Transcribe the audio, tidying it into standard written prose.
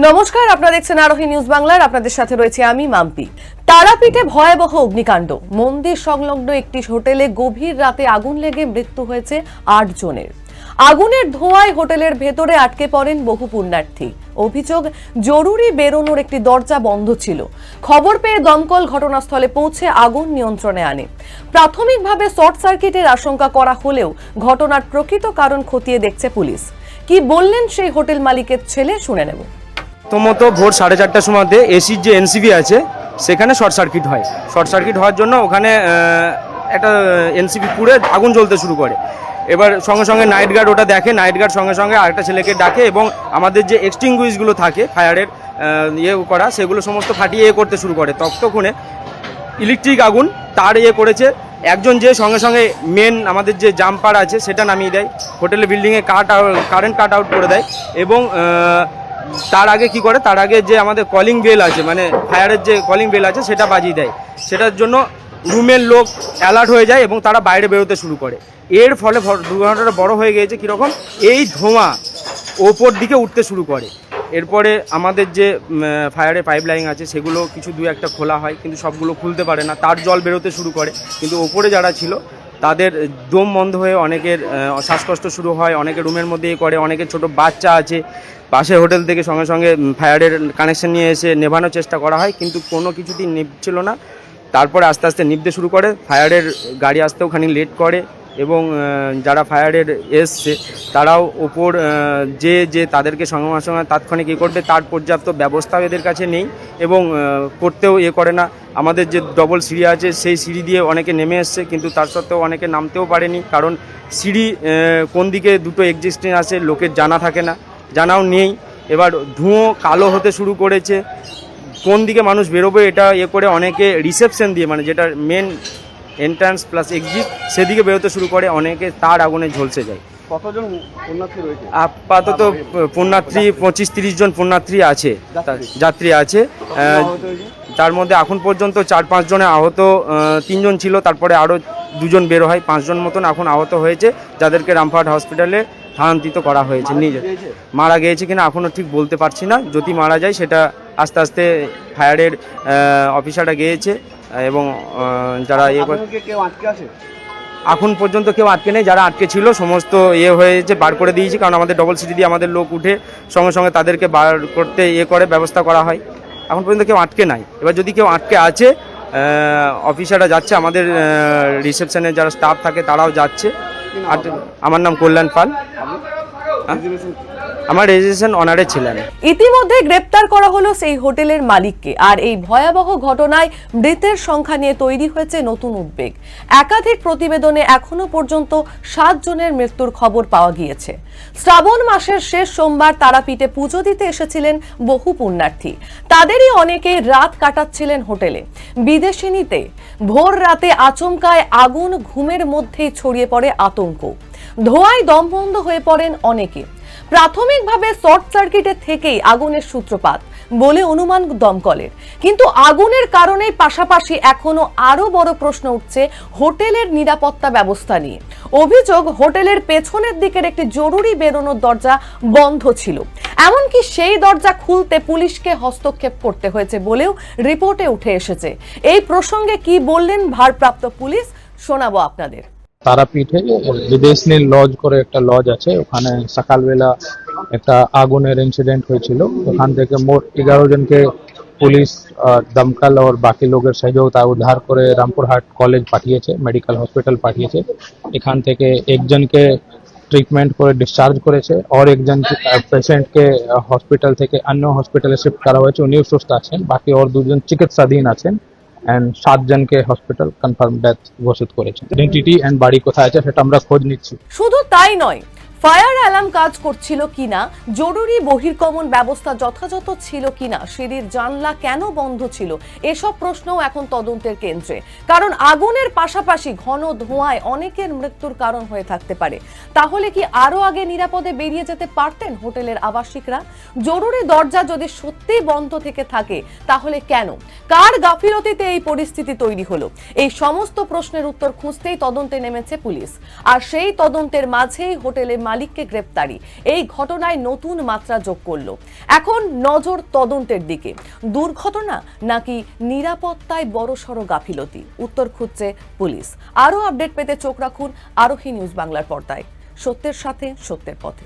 নমস্কার, আপনারা দেখছেন আরোহী নিউজ বাংলার। আপনাদের সাথে রয়েছে আমি মাম্পি। তারাপীঠে ভয়াবহ অগ্নিকাণ্ড। মন্দির সংলগ্ন একটি হোটেলে গভীর রাতে আগুন লেগে মৃত্যু হয়েছে 8 জনের। আগুনের ধোঁয়ায় হোটেলের ভেতরে আটকে পড়েন বহু পুণ্যার্থী। অভিযোগ, জরুরি বেরোনোর একটি দরজা বন্ধ ছিল। খবর পেয়ে দমকল ঘটনাস্থলে পৌঁছে আগুন নিয়ন্ত্রণে আনে। প্রাথমিকভাবে শর্ট সার্কিটের আশঙ্কা করা হলেও ঘটনার প্রকৃত কারণ খতিয়ে দেখছে পুলিশ। কি বললেন সেই হোটেল মালিকের ছেলে, শুনে নেব। প্রথমত ভোর 4:30টার সময়তে এসির যে এনসিবি আছে সেখানে শর্ট সার্কিট হয়। শর্ট সার্কিট হওয়ার জন্য ওখানে একটা এনসিবি পুড়ে আগুন জ্বলতে শুরু করে। এবার সঙ্গে সঙ্গে নাইট গার্ড ওটা দেখে, নাইট গার্ড সঙ্গে সঙ্গে আরেকটা ছেলেকে ডাকে এবং আমাদের যে এক্সটিংগুইশগুলো থাকে ফায়ারের করা, সেগুলো সমস্ত ফাটিয়ে করতে শুরু করে। ততক্ষণে ইলেকট্রিক আগুন তার করেছে। একজন যে সঙ্গে সঙ্গে মেন আমাদের যে জাম্পার আছে সেটা নামিয়ে দেয়, হোটেলের বিল্ডিংয়ে কারেন্ট কাট আউট করে দেয় এবং তার আগে কি করে, তার আগে যে আমাদের কলিং বেল আছে, মানে ফায়ারের যে কলিং বেল আছে সেটা বাজিয়ে দেয়। সেটার জন্য রুমের লোক অ্যালার্ট হয়ে যায় এবং তারা বাইরে বেরোতে শুরু করে। এর ফলে দুর্ঘটনাটা বড় হয়ে গিয়েছে কীরকম, এই ধোঁয়া ওপর দিকে উঠতে শুরু করে। এরপরে আমাদের যে ফায়ারের পাইপ লাইন আছে সেগুলো কিছু দু একটা খোলা হয়, কিন্তু সবগুলো খুলতে পারে না, তার জল বেরোতে শুরু করে। কিন্তু ওপরে যারা ছিল তাদের দম বন্ধ হয়ে অনেকের শ্বাসকষ্ট শুরু হয়, অনেকে রুমের মধ্যে করে, অনেকের ছোট বাচ্চা আছে। পাশের হোটেল থেকে সঙ্গে সঙ্গে ফায়ারের কানেকশন নিয়ে এসে নেভানোর চেষ্টা করা হয়, কিন্তু কোনো কিছুতেই নিভছিল না। তারপরে আস্তে আস্তে নিভতে শুরু করে। ফায়ারের গাড়ি আসতেও খানিক লেট করে এবং যারা ফায়ারের এসছে তারাও ওপর যে তাদেরকে সঙ্গে সঙ্গে তাৎক্ষণিক করবে তার পর্যাপ্ত ব্যবস্থাও এদের কাছে নেই এবং করতেও করে না। আমাদের যে ডবল সিঁড়ি আছে সেই সিঁড়ি দিয়ে অনেকে নেমে এসছে, কিন্তু তার সত্ত্বেও অনেকে নামতেও পারেনি, কারণ সিঁড়ি কোন দিকে দুটো এক্সিস্টিং আছে লোকের জানা থাকে না, জানাও নেই। এবার ধুঁয়ো কালো হতে শুরু করেছে, কোন দিকে মানুষ বেরোবে এটা করে অনেকে রিসেপশন দিয়ে, মানে যেটা মেন এন্ট্রান্স প্লাস এক্সিট, সেদিকে বেরোতে শুরু করে, অনেকে তার আগুনে ঝলসে যায়। কতজন পুণ্যার্থী রয়েছে? আপাতত পুণ্যার্থী 25-30 জন পুণ্যার্থী আছে, যাত্রী আছে। তার মধ্যে এখন পর্যন্ত 4-5 জনে আহত, 3 জন ছিল, তারপরে আরও 2 জন বেরো হয়, 5 জন মতন এখন আহত হয়েছে, যাদেরকে রামপুরহাট হসপিটালে স্থানান্তরিত করা হয়েছে। নিজে মারা গিয়েছে কিনা এখনও ঠিক বলতে পারছি না, যদি মারা যায় সেটা আস্তে আস্তে ফায়ারের অফিসাররা গিয়েছে এবং যারা কেউ আটকে আছে এখন পর্যন্ত কেউ আটকে নেই। যারা আটকে ছিল সমস্ত হয়েছে, বার করে দিয়েছি, কারণ আমাদের ডবল সিটি দিয়ে আমাদের লোক উঠে সঙ্গে সঙ্গে তাদেরকে বার করতে করে ব্যবস্থা করা হয়। এখন পর্যন্ত কেউ আটকে নাই। এবার যদি কেউ আটকে আছে, অফিসাররা যাচ্ছে, আমাদের রিসেপশনের যারা স্টাফ থাকে তারাও যাচ্ছে। আমার নাম কল্যাণ পাল, আমার রেজিস্ট্রেশন অনারে ছিলেন। ইতিমধ্যে গ্রেপ্তার করা হলো সেই হোটেলের মালিককে। আর এই ভয়াবহ ঘটনায় মৃতের সংখ্যা নিয়ে তৈরি হয়েছে নতুন উদ্বেগ। একাধিক প্রতিবেদনে এখনো পর্যন্ত 7 জনের মৃত্যুর খবর পাওয়া গিয়েছে। শ্রাবণ মাসের শেষ সোমবার তারাপীঠে পুজো দিতে এসেছিলেন বহু পুণ্যার্থী। তাদেরই অনেকে রাত কাটাচ্ছিলেন হোটেলে। বিদেশিনীতে ভোর রাতে আচমকায় আগুন, ঘুমের মধ্যেই ছড়িয়ে পড়ে আতঙ্ক। ধোঁয়ায় দমবন্ধ হয়ে পড়েন অনেকে। প্রাথমিকভাবে শর্ট সার্কিটের থেকেই আগুনের সূত্রপাত বলে অনুমান দমকলের, কিন্তু আগুনের কারণে পাশাপাশি এখনো আরো বড় প্রশ্ন উঠছে হোটেলের নিরাপত্তা ব্যবস্থা নিয়ে। অভিযোগ, হোটেলের পেছনের দিকের একটি জরুরি বেরোনোর দরজা বন্ধ ছিল, এমনকি সেই দরজা খুলতে পুলিশকে হস্তক্ষেপ করতে হয়েছে বলেও রিপোর্টে উঠে এসেছে। এই প্রসঙ্গে কি বললেন ভারপ্রাপ্ত পুলিশ, শোনাবো আপনাদের। তারাপীঠে বিদেশনি লজ করে একটা লজ আছে, ওখানে সকালবেলা একটা আগুনের ইনসিডেন্ট হয়েছিল। ওখান থেকে মোট 11 জনকে পুলিশ, দমকল और বাকি লোকের সহযোগিতা উদ্ধার করে রামপুরহাট কলেজ পাঠিয়েছে, মেডিকেল হসপিটাল পাঠিয়েছে। এখান থেকে একজনকে ট্রিটমেন্ট করে ডিসচার্জ করেছে আর একজন পেশেন্টকে হসপিটাল থেকে অন্য হসপিটালে শিফট করা হয়েছে, উনিও সুস্থ আছেন। বাকি আর 2 জন চিকিৎসাধীন আছেন এন্ড 7 জনকে হসপিটাল কনফার্ম ডেথ ঘোষিত করেছে। আইডেন্টিটি এন্ড বাড়ি কোথায় আছে সেটা আমরা খোঁজ নিচ্ছি। শুধু তাই নয়, ফায়ার অ্যালার্ম কাজ করছিল কিনা, জরুরি বহির্গমন ব্যবস্থা যথাযথ ছিল কিনা, সিঁড়ির জানলা কেন বন্ধ ছিল, এসব প্রশ্নও এখন তদন্তের কেন্দ্রে। কারণ আগুনের পাশাপাশি ঘন ধোঁয়ায় অনেকের মৃত্যুর কারণ হয়ে থাকতে পারে। তাহলে কি আরো আগে নিরাপদে বেরিয়ে যেতে পারতেন হোটেলের আবাসিকরা? জরুরি দরজা যদি সত্যিই বন্ধ থেকে থাকে তাহলে কেন, কার গাফিলতিতে এই পরিস্থিতি তৈরি হলো? এই সমস্ত প্রশ্নের উত্তর খুঁজতেই তদন্তে নেমেছে পুলিশ। আর সেই তদন্তের মাঝেই হোটেলে মালিককে গ্রেপ্তারি এই ঘটনায় নতুন মাত্রা যোগ করলো। এখন নজর তদন্তের দিকে। দুর্ঘটনা নাকি নিরাপত্তায় বড়সড় গাফিলতি, উত্তর খুঁজছে পুলিশ। আরও আপডেট পেতে চোখ রাখুন আরোহী নিউজ বাংলার পর্দায়। সত্যের সাথে, সত্যের পথে।